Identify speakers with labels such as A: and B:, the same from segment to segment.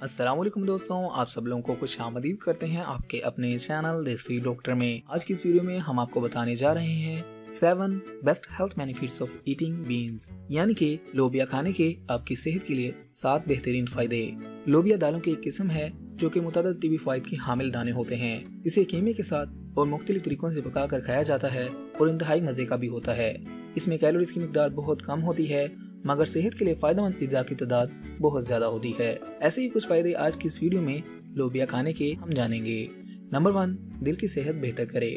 A: अस्सलाम वालेकुम दोस्तों, आप सब लोगों को खुश आमदीद करते हैं आपके अपने चैनल देसी डॉक्टर में। आज की इस वीडियो में हम आपको बताने जा रहे हैं 7 best health benefits of eating beans, यानी कि लोबिया खाने के आपकी सेहत के लिए 7 बेहतरीन फायदे। लोबिया दालों की एक किस्म है जो कि मुतअद्दिद तिबी फायद की हामिल दाने होते हैं। इसे कीमे के साथ और मुख्तलिफ तरीकों से पका कर खाया जाता है और इंतहाई मजे का भी होता है। इसमें कैलोरीज की मिकदार बहुत कम होती है, मगर सेहत के लिए फायदेमंद ग़िज़ा की तादाद बहुत ज्यादा होती है। ऐसे ही कुछ फायदे आज की इस वीडियो में लोबिया खाने के हम जानेंगे। नंबर 1, दिल की सेहत बेहतर करे।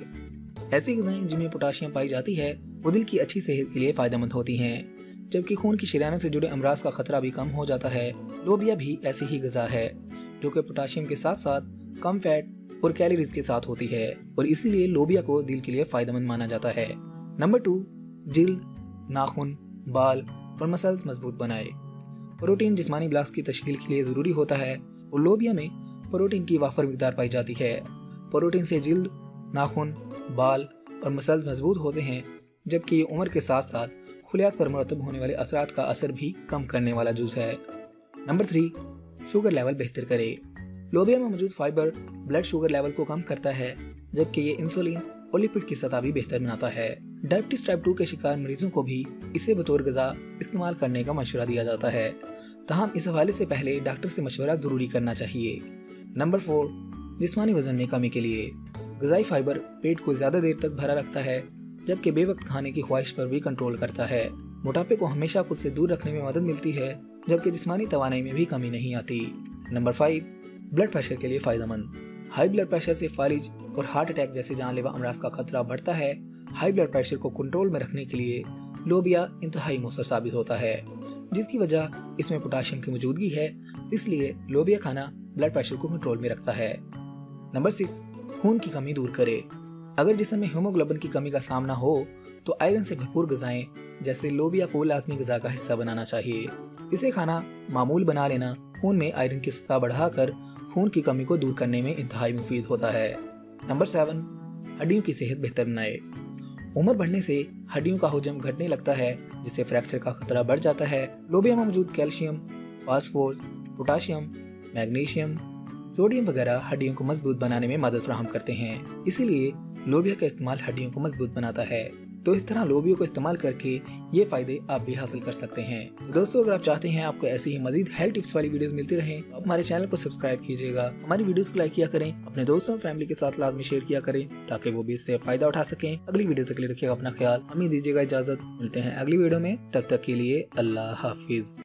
A: ऐसी ग़िज़ाएं जिनमें पोटाशियम पाई जाती है वो दिल की अच्छी सेहत के लिए फायदेमंद होती हैं, जबकि खून की शरीयानों से जुड़े अमराज का खतरा भी कम हो जाता है। लोबिया भी ऐसी ही ग़िज़ा है जो कि पोटाशियम के साथ साथ कम फैट और कैलोरीज के साथ होती है और इसीलिए लोबिया को दिल के लिए फायदेमंद माना जाता है। नंबर 2, जिल्द, नाखून, बाल और मसल्स मजबूत बनाए। प्रोटीन जिस्मानी ब्लॉक्स की तश्कील के लिए ज़रूरी होता है और लोबिया में प्रोटीन की वाफर मिकदार पाई जाती है। प्रोटीन से जिल्द, नाखून, बाल और मसल्स मजबूत होते हैं, जबकि ये उम्र के साथ साथ खुलियात पर मुरतब होने वाले असरात का असर भी कम करने वाला जुज़ है। नंबर 3, शुगर लेवल बेहतर करे। लोबिया में मौजूद फाइबर ब्लड शुगर लेवल को कम करता है, जबकि ये इंसुलिन और लिपिड की सतह भी बेहतर बनाता है। डायबिटीज टाइप 2 के शिकार मरीजों को भी इसे बतौर ग़िज़ा इस्तेमाल करने का मशवरा दिया जाता है, तहम इस हवाले से पहले डॉक्टर से मशवरा जरूरी करना चाहिए। नंबर 4, जिस्मानी वजन में कमी के लिए। ग़िज़ाई फाइबर पेट को ज़्यादा देर तक भरा रखता है, जबकि बेवक्त खाने की ख्वाहिश पर भी कंट्रोल करता है। मोटापे को हमेशा खुद से दूर रखने में मदद मिलती है, जबकि जिस्मानी तवानाई में भी कमी नहीं आती। नंबर 5, ब्लड प्रेशर के लिए फायदेमंद। हाई ब्लड प्रेशर से फालिज और हार्ट अटैक जैसे जानलेवा अमराज का खतरा बढ़ता है। हाई ब्लड प्रेशर को कंट्रोल में रखने के लिए लोबिया इंतहाई मौसर साबित होता है, जिसकी वजह इसमें पोटाशियम की मौजूदगी है, इसलिए लोबिया खाना ब्लड प्रेशर को कंट्रोल में रखता है। नंबर 6, खून की कमी दूर करे। अगर जिस्म में हीमोग्लोबिन की कमी का सामना हो तो आयरन से भरपूर ग़िज़ाएं जैसे लोबिया को लाजमी ग़िज़ा का हिस्सा बनाना चाहिए। इसे खाना मामूल बना लेना खून में आयरन की सतह बढ़ाकर खून की कमी को दूर करने में इंतहाई मुफीद होता है। नंबर 7, हड्डियों की सेहत बेहतर बनाए। उम्र बढ़ने से हड्डियों का हजम घटने लगता है, जिससे फ्रैक्चर का खतरा बढ़ जाता है। लोबिया में मौजूद calcium, phosphorus, potassium, magnesium, sodium वगैरह हड्डियों को मजबूत बनाने में मदद फराहम करते हैं, इसीलिए लोबिया का इस्तेमाल हड्डियों को मजबूत बनाता है। तो इस तरह लोबिया को इस्तेमाल करके ये फायदे आप भी हासिल कर सकते हैं। तो दोस्तों, अगर आप चाहते हैं आपको ऐसी ही मजीद हेल्थ टिप्स वाली वीडियोस मिलती रहें, तो आप हमारे चैनल को सब्सक्राइब कीजिएगा, हमारी वीडियोस को लाइक किया करें, अपने दोस्तों और फैमिली के साथ लाजमी शेयर किया करें ताकि वो भी इससे फायदा उठा सकें। अगली वीडियो तक के लिए रखिएगा अपना ख्याल, हमें दीजिएगा इजाजत। मिलते हैं अगली वीडियो में, तब तक के लिए अल्लाह हाफिज।